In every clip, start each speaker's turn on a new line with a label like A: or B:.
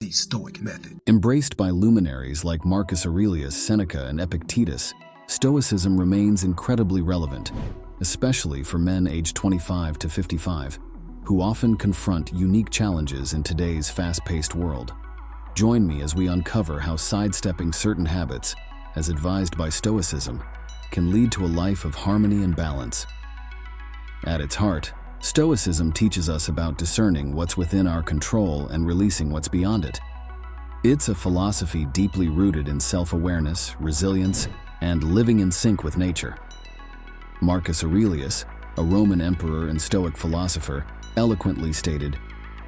A: The Stoic Method.
B: Embraced by luminaries like Marcus Aurelius, Seneca, and Epictetus, Stoicism remains incredibly relevant, especially for men aged 25 to 55, who often confront unique challenges in today's fast-paced world. Join me as we uncover how sidestepping certain habits, as advised by Stoicism, can lead to a life of harmony and balance. At its heart, Stoicism teaches us about discerning what's within our control and releasing what's beyond it. It's a philosophy deeply rooted in self-awareness, resilience, and living in sync with nature. Marcus Aurelius, a Roman emperor and Stoic philosopher, eloquently stated,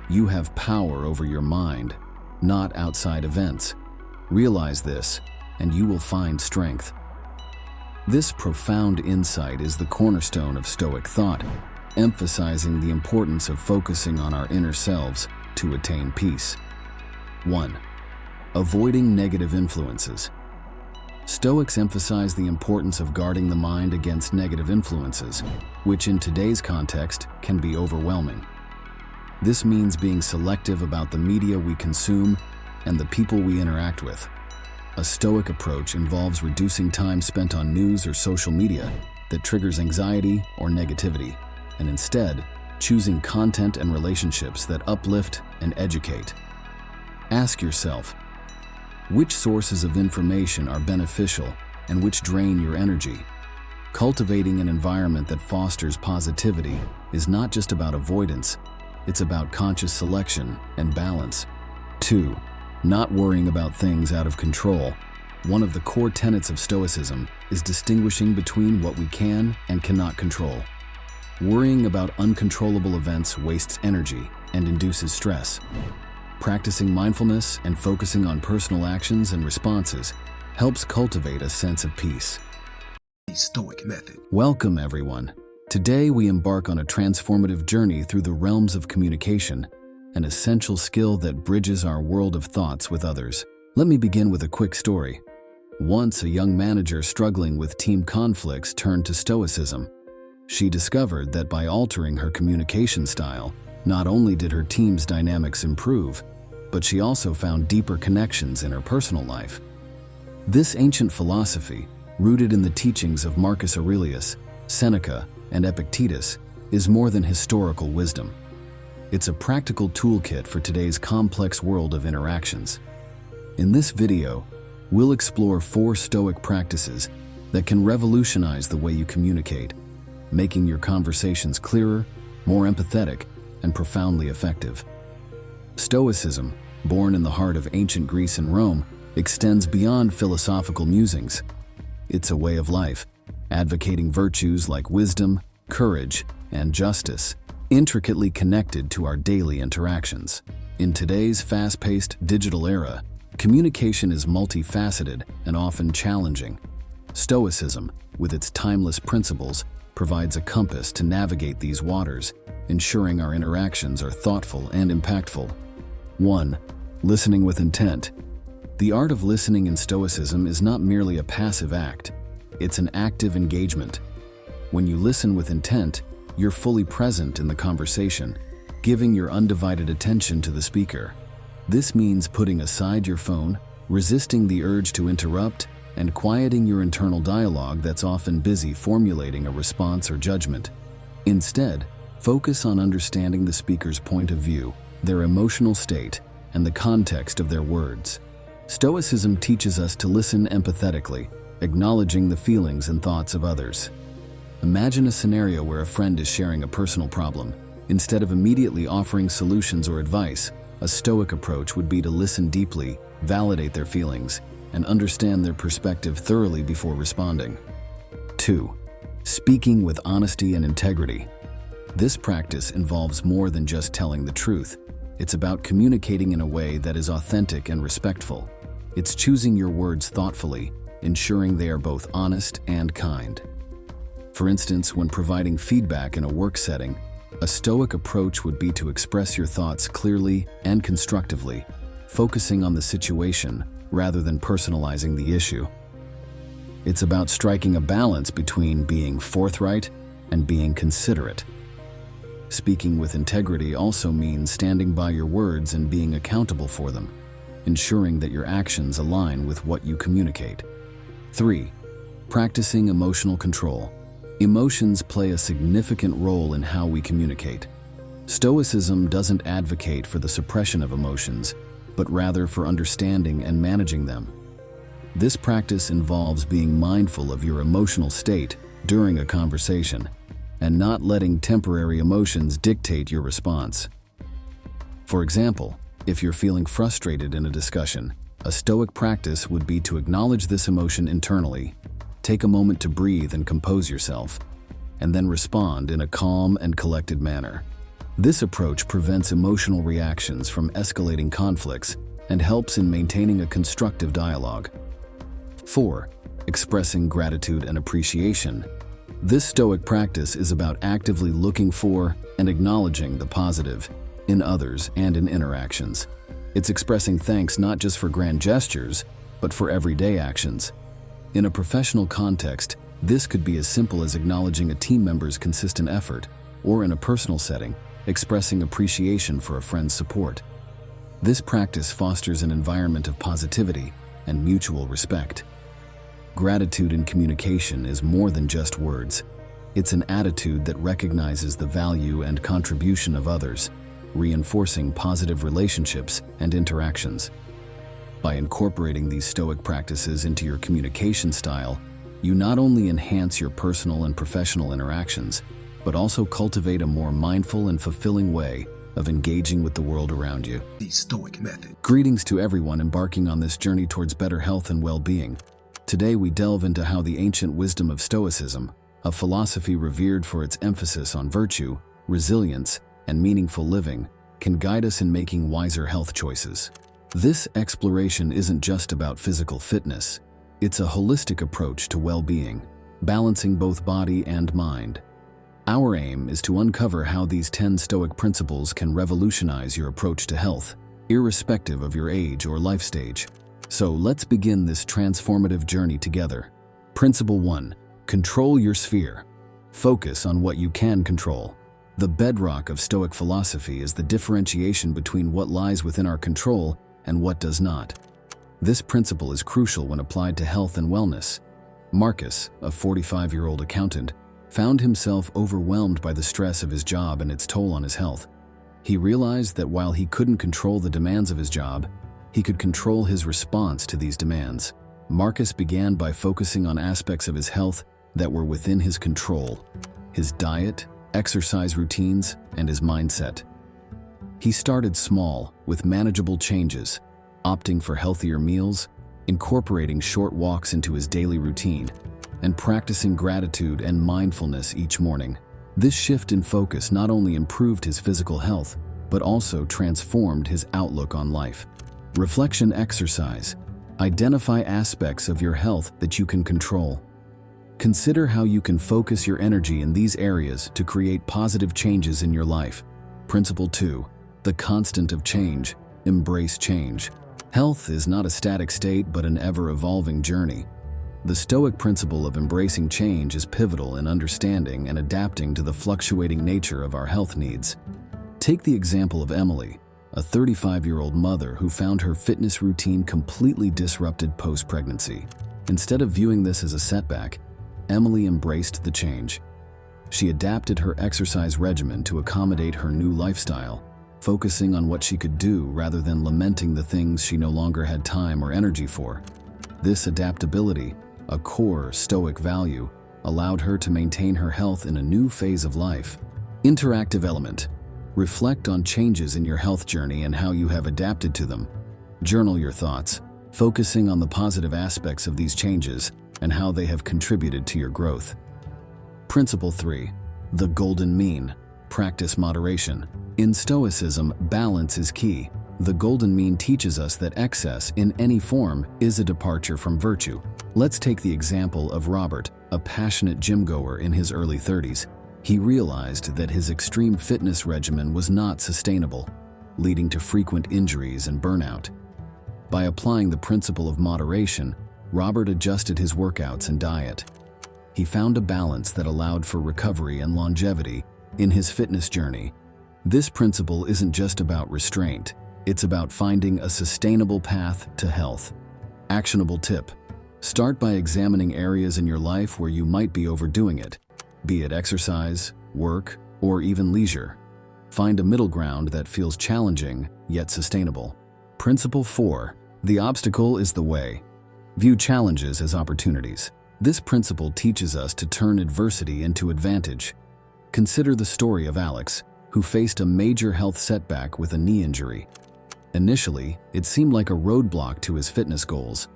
B: "You have power over your mind, not outside events. Realize this, and you will find strength." This profound insight is the cornerstone of Stoic thought, emphasizing the importance of focusing on our inner selves to attain peace. 1. Avoiding negative influences. Stoics emphasize the importance of guarding the mind against negative influences, which in today's context can be overwhelming. This means being selective about the media we consume and the people we interact with. A Stoic approach involves reducing time spent on news or social media that triggers anxiety or negativity, and instead, choosing content and relationships that uplift and educate. Ask yourself, which sources of information are beneficial and which drain your energy? Cultivating an environment that fosters positivity is not just about avoidance, it's about conscious selection and balance. 2. Not worrying about things out of control. One of the core tenets of Stoicism is distinguishing between what we can and cannot control. Worrying about uncontrollable events wastes energy and induces stress. Practicing mindfulness and focusing on personal actions and responses helps cultivate a sense of peace.
A: The Stoic Method.
B: Welcome, everyone. Today we embark on a transformative journey through the realms of communication, an essential skill that bridges our world of thoughts with others. Let me begin with a quick story. Once a young manager struggling with team conflicts turned to Stoicism. She discovered that by altering her communication style, not only did her team's dynamics improve, but she also found deeper connections in her personal life. This ancient philosophy, rooted in the teachings of Marcus Aurelius, Seneca, and Epictetus, is more than historical wisdom. It's a practical toolkit for today's complex world of interactions. In this video, we'll explore 4 Stoic practices that can revolutionize the way you communicate, making your conversations clearer, more empathetic, and profoundly effective. Stoicism, born in the heart of ancient Greece and Rome, extends beyond philosophical musings. It's a way of life, advocating virtues like wisdom, courage, and justice, intricately connected to our daily interactions. In today's fast-paced digital era, communication is multifaceted and often challenging. Stoicism, with its timeless principles, provides a compass to navigate these waters, ensuring our interactions are thoughtful and impactful. 1. Listening with intent. The art of listening in Stoicism is not merely a passive act, it's an active engagement. When you listen with intent, you're fully present in the conversation, giving your undivided attention to the speaker. This means putting aside your phone, resisting the urge to interrupt, and quieting your internal dialogue that's often busy formulating a response or judgment. Instead, focus on understanding the speaker's point of view, their emotional state, and the context of their words. Stoicism teaches us to listen empathetically, acknowledging the feelings and thoughts of others. Imagine a scenario where a friend is sharing a personal problem. Instead of immediately offering solutions or advice, a Stoic approach would be to listen deeply, validate their feelings, and understand their perspective thoroughly before responding. 2. Speaking with honesty and integrity. This practice involves more than just telling the truth. It's about communicating in a way that is authentic and respectful. It's choosing your words thoughtfully, ensuring they are both honest and kind. For instance, when providing feedback in a work setting, a Stoic approach would be to express your thoughts clearly and constructively, focusing on the situation rather than personalizing the issue. It's about striking a balance between being forthright and being considerate. Speaking with integrity also means standing by your words and being accountable for them. ensuring that your actions align with what you communicate. 3. Practicing emotional control. Emotions play a significant role in how we communicate. Stoicism doesn't advocate for the suppression of emotions, but rather for understanding and managing them. This practice involves being mindful of your emotional state during a conversation and not letting temporary emotions dictate your response. For example, if you're feeling frustrated in a discussion, a Stoic practice would be to acknowledge this emotion internally, take a moment to breathe and compose yourself, and then respond in a calm and collected manner. This approach prevents emotional reactions from escalating conflicts and helps in maintaining a constructive dialogue. 4. Expressing gratitude and appreciation. This Stoic practice is about actively looking for and acknowledging the positive in others and in interactions. It's expressing thanks not just for grand gestures, but for everyday actions. In a professional context, this could be as simple as acknowledging a team member's consistent effort, or in a personal setting, expressing appreciation for a friend's support. This practice fosters an environment of positivity and mutual respect. Gratitude in communication is more than just words. It's an attitude that recognizes the value and contribution of others, reinforcing positive relationships and interactions. By incorporating these Stoic practices into your communication style, you not only enhance your personal and professional interactions, but also cultivate a more mindful and fulfilling way of engaging with the world around you.
A: The Stoic Method.
B: Greetings to everyone embarking on this journey towards better health and well-being. Today we delve into how the ancient wisdom of Stoicism, a philosophy revered for its emphasis on virtue, resilience, and meaningful living, can guide us in making wiser health choices. This exploration isn't just about physical fitness. It's a holistic approach to well-being, balancing both body and mind. Our aim is to uncover how these 10 Stoic principles can revolutionize your approach to health, irrespective of your age or life stage. So let's begin this transformative journey together. Principle 1. Control your sphere. Focus on what you can control. The bedrock of Stoic philosophy is the differentiation between what lies within our control and what does not. This principle is crucial when applied to health and wellness. Marcus, a 45-year-old accountant, found himself overwhelmed by the stress of his job and its toll on his health. He realized that while he couldn't control the demands of his job, he could control his response to these demands. Marcus began by focusing on aspects of his health that were within his control: his diet, exercise routines, and his mindset. He started small, with manageable changes, opting for healthier meals, incorporating short walks into his daily routine, and practicing gratitude and mindfulness each morning. This shift in focus not only improved his physical health, but also transformed his outlook on life. Reflection exercise. Identify aspects of your health that you can control. Consider how you can focus your energy in these areas to create positive changes in your life. Principle 2. The constant of change. Embrace change. Health is not a static state but an ever-evolving journey. The Stoic principle of embracing change is pivotal in understanding and adapting to the fluctuating nature of our health needs. Take the example of Emily, a 35-year-old mother who found her fitness routine completely disrupted post-pregnancy. Instead of viewing this as a setback, Emily embraced the change. She adapted her exercise regimen to accommodate her new lifestyle, focusing on what she could do rather than lamenting the things she no longer had time or energy for. This adaptability, a core Stoic value, allowed her to maintain her health in a new phase of life. Interactive element. Reflect on changes in your health journey and how you have adapted to them. Journal your thoughts, focusing on the positive aspects of these changes and how they have contributed to your growth. Principle 3. The golden mean. Practice moderation. In Stoicism, balance is key. The golden mean teaches us that excess, in any form, is a departure from virtue. Let's take the example of Robert, a passionate gym-goer in his early 30s. He realized that his extreme fitness regimen was not sustainable, leading to frequent injuries and burnout. By applying the principle of moderation, Robert adjusted his workouts and diet. He found a balance that allowed for recovery and longevity in his fitness journey. This principle isn't just about restraint, It's about finding a sustainable path to health. Actionable tip: start by examining areas in your life where you might be overdoing it, be it exercise, work, or even leisure. Find a middle ground that feels challenging yet sustainable. Principle 4: the obstacle is the way. View challenges as opportunities. This principle teaches us to turn adversity into advantage. Consider the story of Alex, who faced a major health setback with a knee injury. Initially, it seemed like a roadblock to his fitness goals.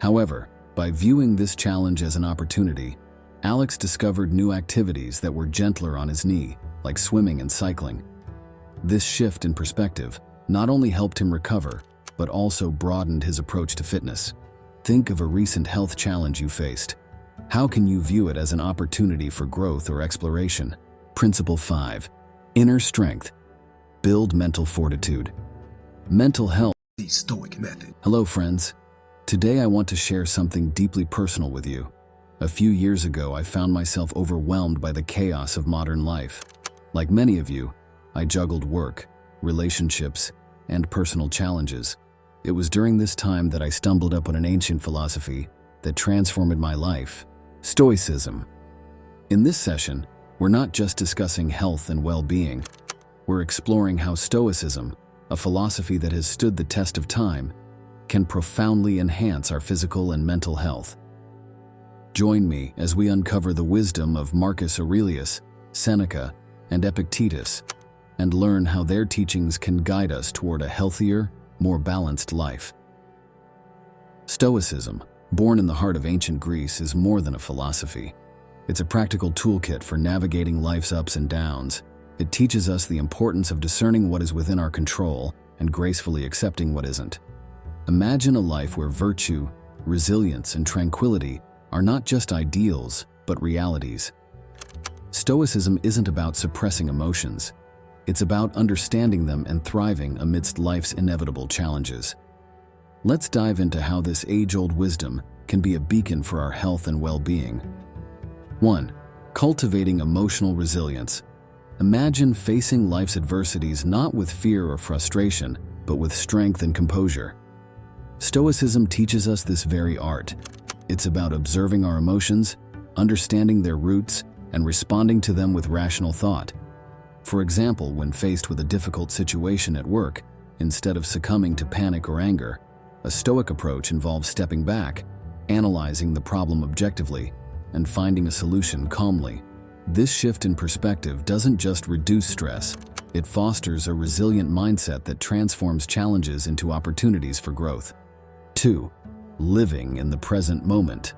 B: However, by viewing this challenge as an opportunity, Alex discovered new activities that were gentler on his knee, like swimming and cycling. This shift in perspective not only helped him recover, but also broadened his approach to fitness. Think of a recent health challenge you faced. How can you view it as an opportunity for growth or exploration? Principle 5: inner strength. Build mental fortitude. Mental health.
A: The Stoic Method.
B: Hello, friends. Today I want to share something deeply personal with you. A few years ago, I found myself overwhelmed by the chaos of modern life. Like many of you, I juggled work, relationships, and personal challenges. It was during this time that I stumbled upon an ancient philosophy that transformed my life: Stoicism. In this session, we're not just discussing health and well-being. We're exploring how Stoicism, a philosophy that has stood the test of time, can profoundly enhance our physical and mental health. Join me as we uncover the wisdom of Marcus Aurelius, Seneca, and Epictetus, and learn how their teachings can guide us toward a healthier, more balanced life. Stoicism, born in the heart of ancient Greece, is more than a philosophy. It's a practical toolkit for navigating life's ups and downs. It teaches us the importance of discerning what is within our control and gracefully accepting what isn't. Imagine a life where virtue, resilience, and tranquility are not just ideals, but realities. Stoicism isn't about suppressing emotions. It's about understanding them and thriving amidst life's inevitable challenges. Let's dive into how this age-old wisdom can be a beacon for our health and well-being. 1. Cultivating emotional resilience. Imagine facing life's adversities not with fear or frustration, but with strength and composure. Stoicism teaches us this very art. It's about observing our emotions, understanding their roots, and responding to them with rational thought. For example, when faced with a difficult situation at work, instead of succumbing to panic or anger, a Stoic approach involves stepping back, analyzing the problem objectively, and finding a solution calmly. This shift in perspective doesn't just reduce stress, it fosters a resilient mindset that transforms challenges into opportunities for growth. 2. Living in the present moment.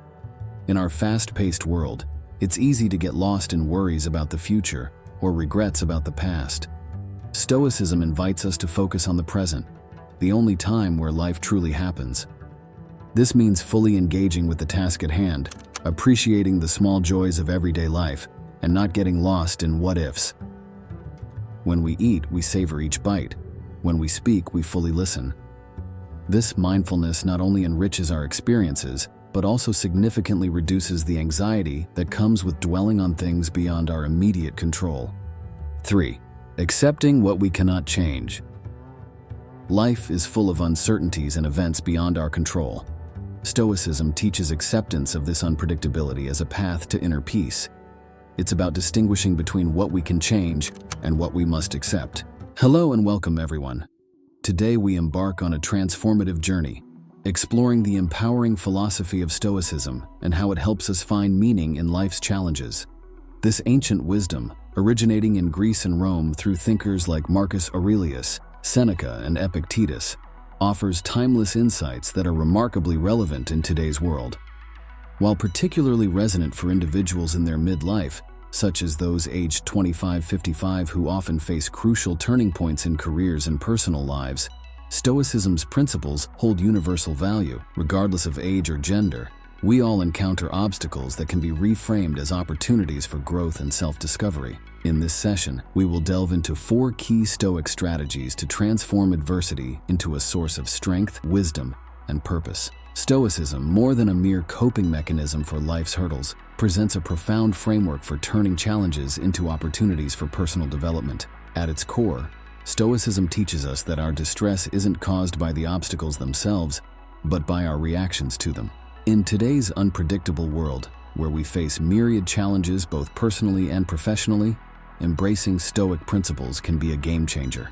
B: In our fast-paced world, it's easy to get lost in worries about the future or regrets about the past. Stoicism invites us to focus on the present, the only time where life truly happens. This means fully engaging with the task at hand, appreciating the small joys of everyday life, and not getting lost in what-ifs. When we eat, we savor each bite. When we speak, we fully listen. This mindfulness not only enriches our experiences, but also significantly reduces the anxiety that comes with dwelling on things beyond our immediate control. 3. Accepting what we cannot change. Life is full of uncertainties and events beyond our control. Stoicism teaches acceptance of this unpredictability as a path to inner peace. It's about distinguishing between what we can change and what we must accept. Hello and welcome, everyone. Today we embark on a transformative journey, exploring the empowering philosophy of Stoicism and how it helps us find meaning in life's challenges. This ancient wisdom, originating in Greece and Rome through thinkers like Marcus Aurelius, Seneca, and Epictetus, offers timeless insights that are remarkably relevant in today's world. While particularly resonant for individuals in their midlife, such as those aged 25-55 who often face crucial turning points in careers and personal lives, Stoicism's principles hold universal value, regardless of age or gender. We all encounter obstacles that can be reframed as opportunities for growth and self-discovery. In this session, we will delve into 4 key Stoic strategies to transform adversity into a source of strength, wisdom, and purpose. Stoicism, more than a mere coping mechanism for life's hurdles, presents a profound framework for turning challenges into opportunities for personal development. At its core, Stoicism teaches us that our distress isn't caused by the obstacles themselves, but by our reactions to them. In today's unpredictable world, where we face myriad challenges both personally and professionally, embracing Stoic principles can be a game changer.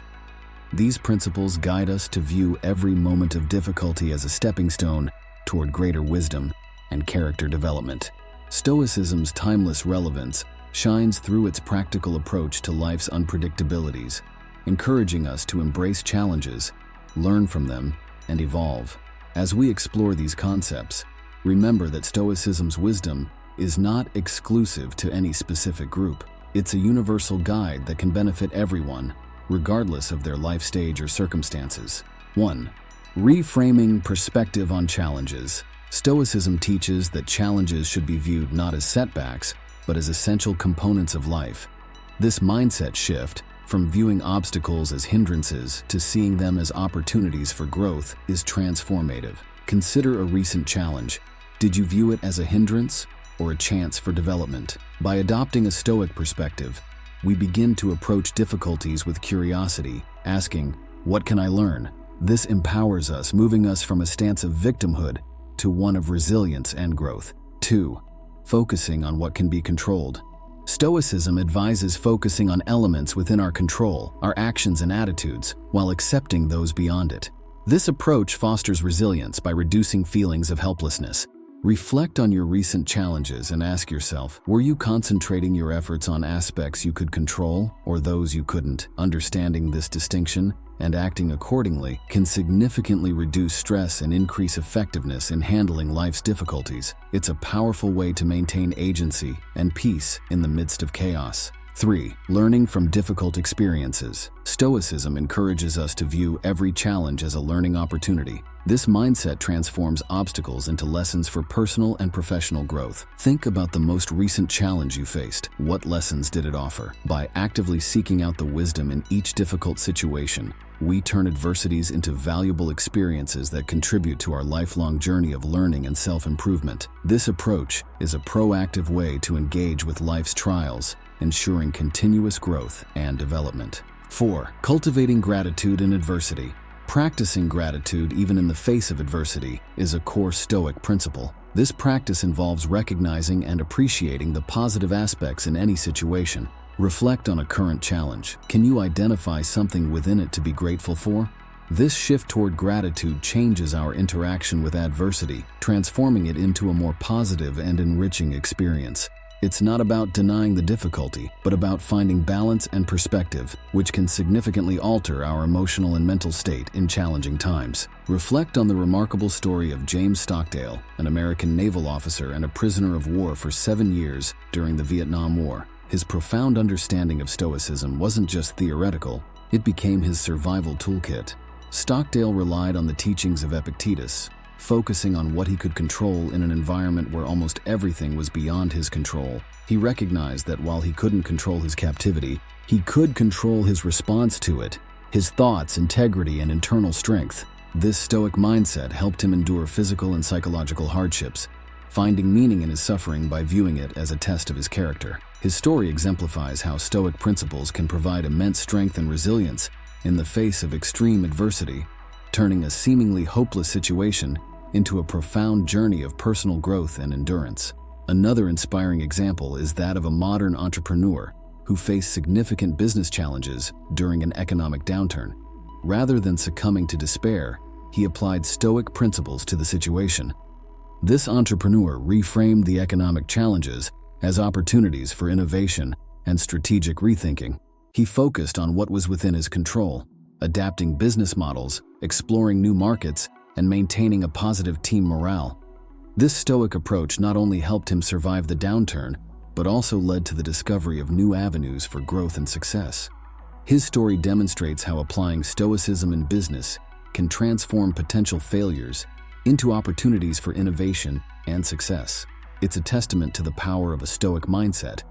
B: These principles guide us to view every moment of difficulty as a stepping stone toward greater wisdom and character development. Stoicism's timeless relevance shines through its practical approach to life's unpredictabilities, encouraging us to embrace challenges, learn from them, and evolve. As we explore these concepts, remember that Stoicism's wisdom is not exclusive to any specific group. It's a universal guide that can benefit everyone, regardless of their life stage or circumstances. 1. Reframing perspective on challenges. Stoicism teaches that challenges should be viewed not as setbacks, but as essential components of life. This mindset shift, from viewing obstacles as hindrances to seeing them as opportunities for growth, is transformative. Consider a recent challenge. Did you view it as a hindrance or a chance for development? By adopting a Stoic perspective, we begin to approach difficulties with curiosity, asking, "What can I learn?" This empowers us, moving us from a stance of victimhood to one of resilience and growth. 2. Focusing on what can be controlled. Stoicism advises focusing on elements within our control, our actions and attitudes, while accepting those beyond it. This approach fosters resilience by reducing feelings of helplessness. Reflect on your recent challenges and ask yourself, were you concentrating your efforts on aspects you could control or those you couldn't? Understanding this distinction and acting accordingly can significantly reduce stress and increase effectiveness in handling life's difficulties. It's a powerful way to maintain agency and peace in the midst of chaos. 3. Learning from difficult experiences. Stoicism encourages us to view every challenge as a learning opportunity. This mindset transforms obstacles into lessons for personal and professional growth. Think about the most recent challenge you faced. What lessons did it offer? By actively seeking out the wisdom in each difficult situation, we turn adversities into valuable experiences that contribute to our lifelong journey of learning and self-improvement. This approach is a proactive way to engage with life's trials, ensuring continuous growth and development. 4. Cultivating gratitude in adversity. Practicing gratitude even in the face of adversity is a core Stoic principle. This practice involves recognizing and appreciating the positive aspects in any situation. Reflect on a current challenge. Can you identify something within it to be grateful for? This shift toward gratitude changes our interaction with adversity, transforming it into a more positive and enriching experience. It's not about denying the difficulty, but about finding balance and perspective, which can significantly alter our emotional and mental state in challenging times. Reflect on the remarkable story of James Stockdale, an American naval officer and a prisoner of war for 7 years during the Vietnam War. His profound understanding of Stoicism wasn't just theoretical, it became his survival toolkit. Stockdale relied on the teachings of Epictetus, focusing on what he could control in an environment where almost everything was beyond his control. He recognized that while he couldn't control his captivity, he could control his response to it, his thoughts, integrity, and internal strength. This Stoic mindset helped him endure physical and psychological hardships, finding meaning in his suffering by viewing it as a test of his character. His story exemplifies how Stoic principles can provide immense strength and resilience in the face of extreme adversity, turning a seemingly hopeless situation into a profound journey of personal growth and endurance. Another inspiring example is that of a modern entrepreneur who faced significant business challenges during an economic downturn. Rather than succumbing to despair, he applied Stoic principles to the situation. This entrepreneur reframed the economic challenges as opportunities for innovation and strategic rethinking. He focused on what was within his control, adapting business models, exploring new markets, and maintaining a positive team morale. This Stoic approach not only helped him survive the downturn, but also led to the discovery of new avenues for growth and success. His story demonstrates how applying Stoicism in business can transform potential failures into opportunities for innovation and success. It's a testament to the power of a Stoic mindset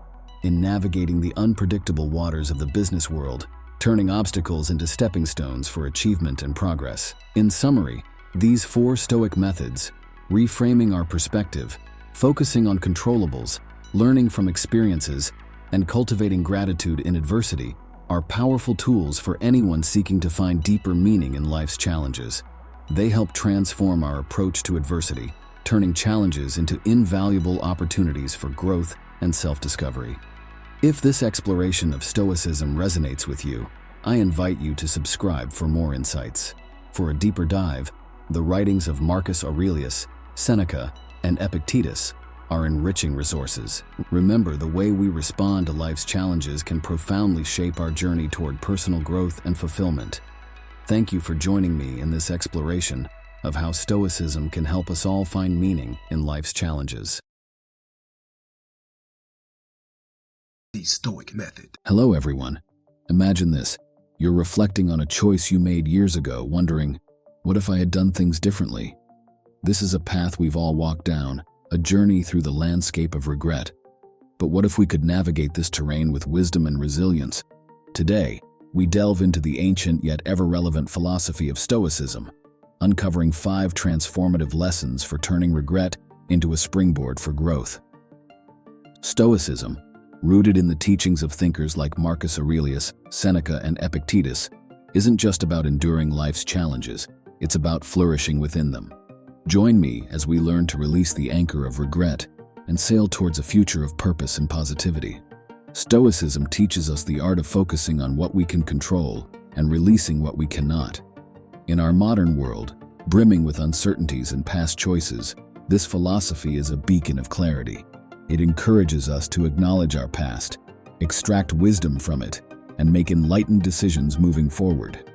B: in navigating the unpredictable waters of the business world, turning obstacles into stepping stones for achievement and progress. In summary, these 4 Stoic methods, reframing our perspective, focusing on controllables, learning from experiences, and cultivating gratitude in adversity, are powerful tools for anyone seeking to find deeper meaning in life's challenges. They help transform our approach to adversity, turning challenges into invaluable opportunities for growth and self-discovery. If this exploration of Stoicism resonates with you, I invite you to subscribe for more insights. For a deeper dive, the writings of Marcus Aurelius, Seneca, and Epictetus are enriching resources. Remember, the way we respond to life's challenges can profoundly shape our journey toward personal growth and fulfillment. Thank you for joining me in this exploration of how Stoicism can help us all find meaning in life's challenges.
A: The Stoic Method.
B: Hello, everyone. Imagine this. You're reflecting on a choice you made years ago, wondering, what if I had done things differently? This is a path we've all walked down, a journey through the landscape of regret. But what if we could navigate this terrain with wisdom and resilience? Today, we delve into the ancient yet ever-relevant philosophy of Stoicism, uncovering 5 transformative lessons for turning regret into a springboard for growth. Stoicism, rooted in the teachings of thinkers like Marcus Aurelius, Seneca, and Epictetus, isn't just about enduring life's challenges, it's about flourishing within them. Join me as we learn to release the anchor of regret and sail towards a future of purpose and positivity. Stoicism teaches us the art of focusing on what we can control and releasing what we cannot. In our modern world, brimming with uncertainties and past choices, this philosophy is a beacon of clarity. It encourages us to acknowledge our past, extract wisdom from it, and make enlightened decisions moving forward.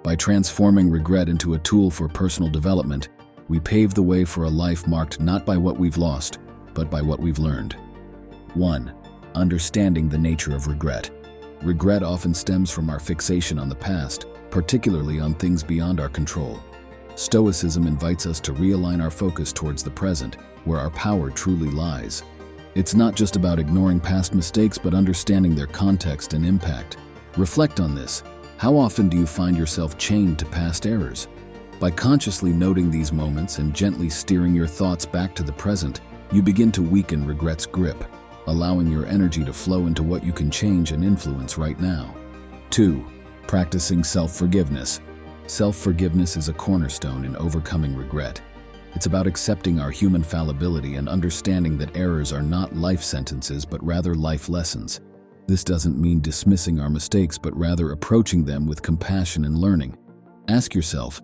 B: By transforming regret into a tool for personal development, we pave the way for a life marked not by what we've lost, but by what we've learned. 1. Understanding the nature of regret. Regret often stems from our fixation on the past, particularly on things beyond our control. Stoicism invites us to realign our focus towards the present, where our power truly lies. It's not just about ignoring past mistakes, but understanding their context and impact. Reflect on this. How often do you find yourself chained to past errors? By consciously noting these moments and gently steering your thoughts back to the present, you begin to weaken regret's grip, allowing your energy to flow into what you can change and influence right now. 2. Practicing self-forgiveness. Self-forgiveness is a cornerstone in overcoming regret. It's about accepting our human fallibility and understanding that errors are not life sentences, but rather life lessons. This doesn't mean dismissing our mistakes, but rather approaching them with compassion and learning. Ask yourself,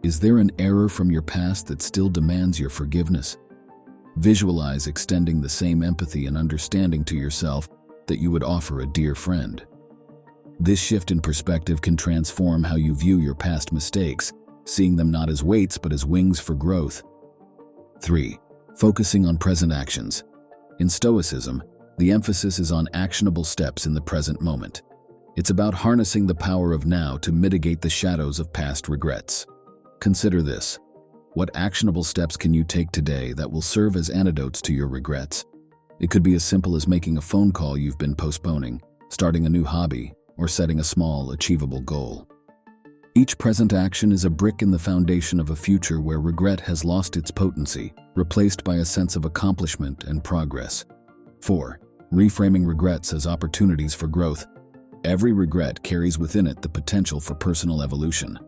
B: is there an error from your past that still demands your forgiveness? Visualize extending the same empathy and understanding to yourself that you would offer a dear friend. This shift in perspective can transform how you view your past mistakes, seeing them not as weights but as wings for growth. 3. Focusing on present actions. In Stoicism, the emphasis is on actionable steps in the present moment. It's about harnessing the power of now to mitigate the shadows of past regrets. Consider this. What actionable steps can you take today that will serve as antidotes to your regrets? It could be as simple as making a phone call you've been postponing, starting a new hobby, or setting a small, achievable goal. Each present action is a brick in the foundation of a future where regret has lost its potency, replaced by a sense of accomplishment and progress. 4. Reframing regrets as opportunities for growth. Every regret carries within it the potential for personal evolution.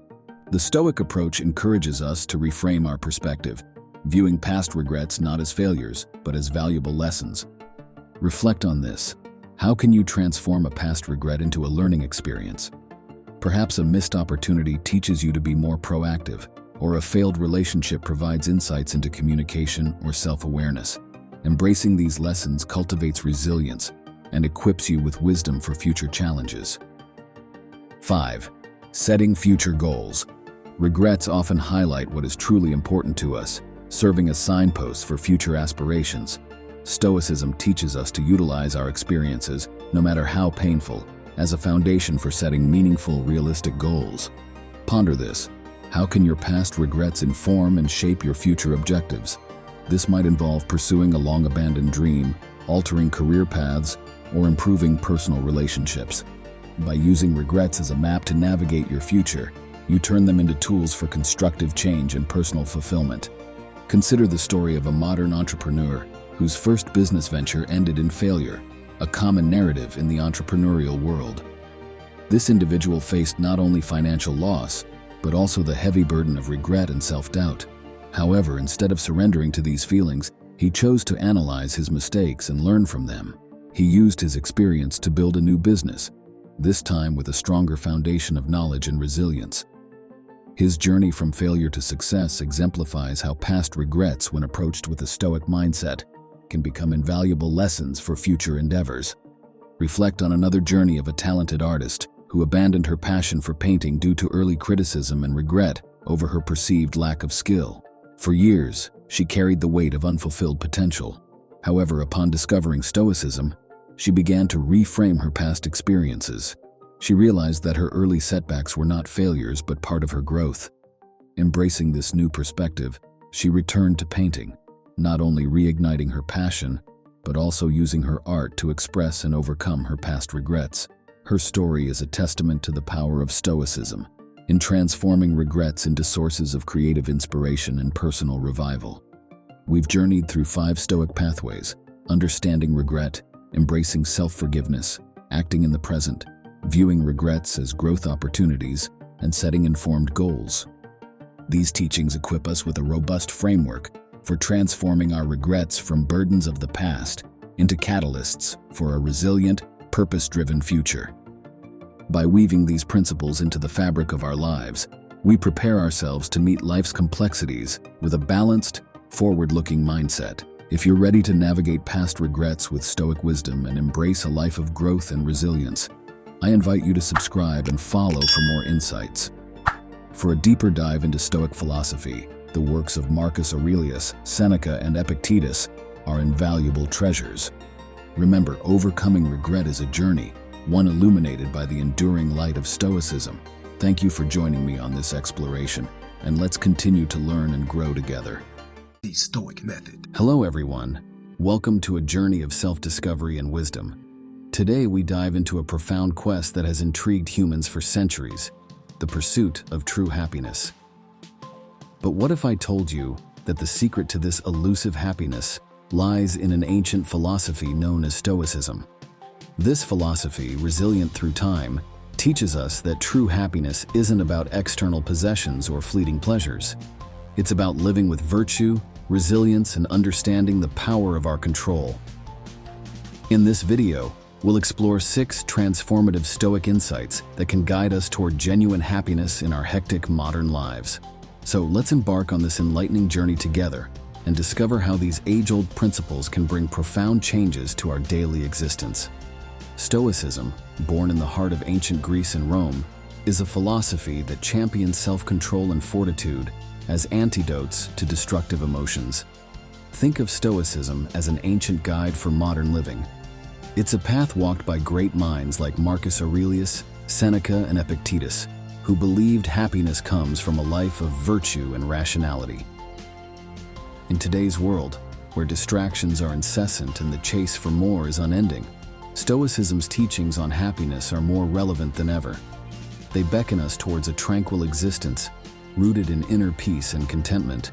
B: The Stoic approach encourages us to reframe our perspective, viewing past regrets not as failures, but as valuable lessons. Reflect on this. How can you transform a past regret into a learning experience? Perhaps a missed opportunity teaches you to be more proactive, or a failed relationship provides insights into communication or self-awareness. Embracing these lessons cultivates resilience and equips you with wisdom for future challenges. 5. Setting future goals. Regrets often highlight what is truly important to us, serving as signposts for future aspirations. Stoicism teaches us to utilize our experiences, no matter how painful, as a foundation for setting meaningful, realistic goals. Ponder this. How can your past regrets inform and shape your future objectives? This might involve pursuing a long-abandoned dream, altering career paths, or improving personal relationships. By using regrets as a map to navigate your future, you turn them into tools for constructive change and personal fulfillment. Consider the story of a modern entrepreneur whose first business venture ended in failure, a common narrative in the entrepreneurial world. This individual faced not only financial loss, but also the heavy burden of regret and self-doubt. However, instead of surrendering to these feelings, he chose to analyze his mistakes and learn from them. He used his experience to build a new business, this time with a stronger foundation of knowledge and resilience. His journey from failure to success exemplifies how past regrets, when approached with a Stoic mindset, can become invaluable lessons for future endeavors. Reflect on another journey of a talented artist who abandoned her passion for painting due to early criticism and regret over her perceived lack of skill. For years, she carried the weight of unfulfilled potential. However, upon discovering Stoicism, she began to reframe her past experiences. She realized that her early setbacks were not failures but part of her growth. Embracing this new perspective, she returned to painting, not only reigniting her passion, but also using her art to express and overcome her past regrets. Her story is a testament to the power of Stoicism in transforming regrets into sources of creative inspiration and personal revival. We've journeyed through 5 Stoic pathways: understanding regret, embracing self-forgiveness, acting in the present, viewing regrets as growth opportunities, and setting informed goals. These teachings equip us with a robust framework for transforming our regrets from burdens of the past into catalysts for a resilient, purpose-driven future. By weaving these principles into the fabric of our lives, we prepare ourselves to meet life's complexities with a balanced, forward-looking mindset. If you're ready to navigate past regrets with Stoic wisdom and embrace a life of growth and resilience, I invite you to subscribe and follow for more insights. For a deeper dive into Stoic philosophy, the works of Marcus Aurelius, Seneca, and Epictetus are invaluable treasures. Remember, overcoming regret is a journey, one illuminated by the enduring light of Stoicism. Thank you for joining me on this exploration, and let's continue to learn and grow together.
A: The Stoic Method.
B: Hello everyone. Welcome to a journey of self-discovery and wisdom. Today we dive into a profound quest that has intrigued humans for centuries, the pursuit of true happiness. But what if I told you that the secret to this elusive happiness lies in an ancient philosophy known as Stoicism? This philosophy, resilient through time, teaches us that true happiness isn't about external possessions or fleeting pleasures. It's about living with virtue, resilience, and understanding the power of our control. In this video, we'll explore 6 transformative Stoic insights that can guide us toward genuine happiness in our hectic modern lives. So let's embark on this enlightening journey together and discover how these age-old principles can bring profound changes to our daily existence. Stoicism, born in the heart of ancient Greece and Rome, is a philosophy that champions self-control and fortitude as antidotes to destructive emotions. Think of Stoicism as an ancient guide for modern living. It's a path walked by great minds like Marcus Aurelius, Seneca, and Epictetus, who believed happiness comes from a life of virtue and rationality. In today's world, where distractions are incessant and the chase for more is unending, Stoicism's teachings on happiness are more relevant than ever. They beckon us towards a tranquil existence, rooted in inner peace and contentment.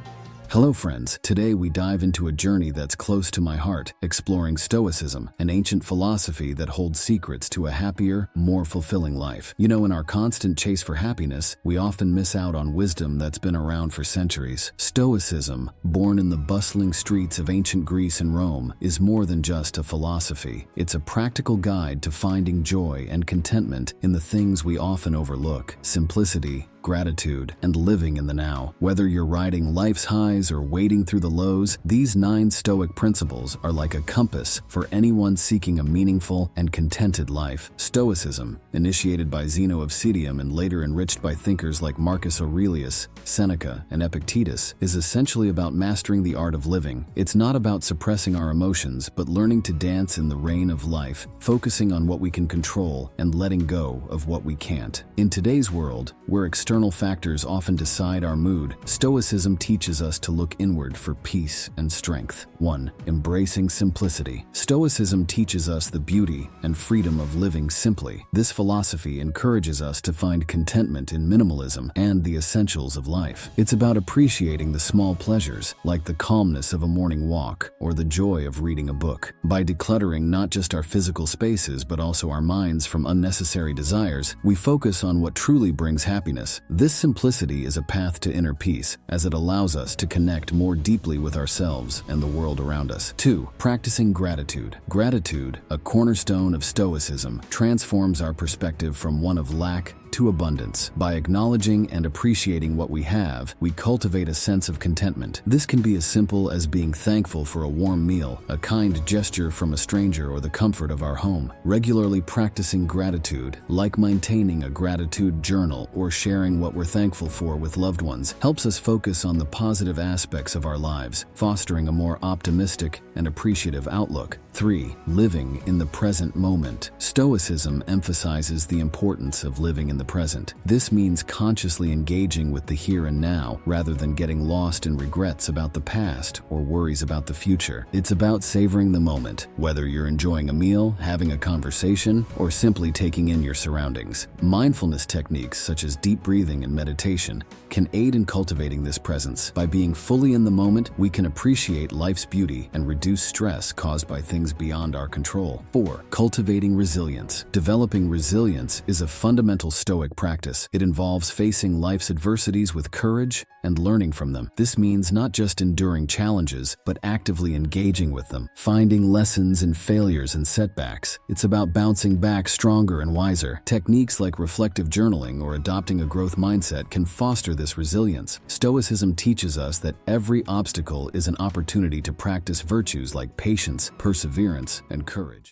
B: Hello friends, today we dive into a journey that's close to my heart, exploring Stoicism, an ancient philosophy that holds secrets to a happier, more fulfilling life. You know, in our constant chase for happiness, we often miss out on wisdom that's been around for centuries. Stoicism, born in the bustling streets of ancient Greece and Rome, is more than just a philosophy. It's a practical guide to finding joy and contentment in the things we often overlook: simplicity, gratitude, and living in the now. Whether you're riding life's highs or wading through the lows, these 9 Stoic principles are like a compass for anyone seeking a meaningful and contented life. Stoicism, initiated by Zeno of Citium and later enriched by thinkers like Marcus Aurelius, Seneca, and Epictetus, is essentially about mastering the art of living. It's not about suppressing our emotions, but learning to dance in the rain of life, focusing on what we can control and letting go of what we can't. In today's world, where external external factors often decide our mood, Stoicism teaches us to look inward for peace and strength. 1. Embracing simplicity. Stoicism teaches us the beauty and freedom of living simply. This philosophy encourages us to find contentment in minimalism and the essentials of life. It's about appreciating the small pleasures, like the calmness of a morning walk or the joy of reading a book. By decluttering not just our physical spaces but also our minds from unnecessary desires, we focus on what truly brings happiness. This simplicity is a path to inner peace, as it allows us to connect more deeply with ourselves and the world around us. 2. Practicing gratitude. Gratitude, a cornerstone of Stoicism, transforms our perspective from one of lack to abundance. By acknowledging and appreciating what we have, we cultivate a sense of contentment. This can be as simple as being thankful for a warm meal, a kind gesture from a stranger, or the comfort of our home. Regularly practicing gratitude, like maintaining a gratitude journal or sharing what we're thankful for with loved ones, helps us focus on the positive aspects of our lives, fostering a more optimistic and appreciative outlook. 3. Living in the present moment. Stoicism emphasizes the importance of living in the present. This means consciously engaging with the here and now rather than getting lost in regrets about the past or worries about the future. It's about savoring the moment, whether you're enjoying a meal, having a conversation, or simply taking in your surroundings. Mindfulness techniques such as deep breathing and meditation can aid in cultivating this presence. By being fully in the moment, we can appreciate life's beauty and reduce stress caused by things beyond our control. 4. Cultivating resilience. Developing resilience is a fundamental Stoic practice. It involves facing life's adversities with courage and learning from them. This means not just enduring challenges, but actively engaging with them, finding lessons in failures and setbacks. It's about bouncing back stronger and wiser. Techniques like reflective journaling or adopting a growth mindset can foster this resilience. Stoicism teaches us that every obstacle is an opportunity to practice virtues like patience, perseverance, and courage.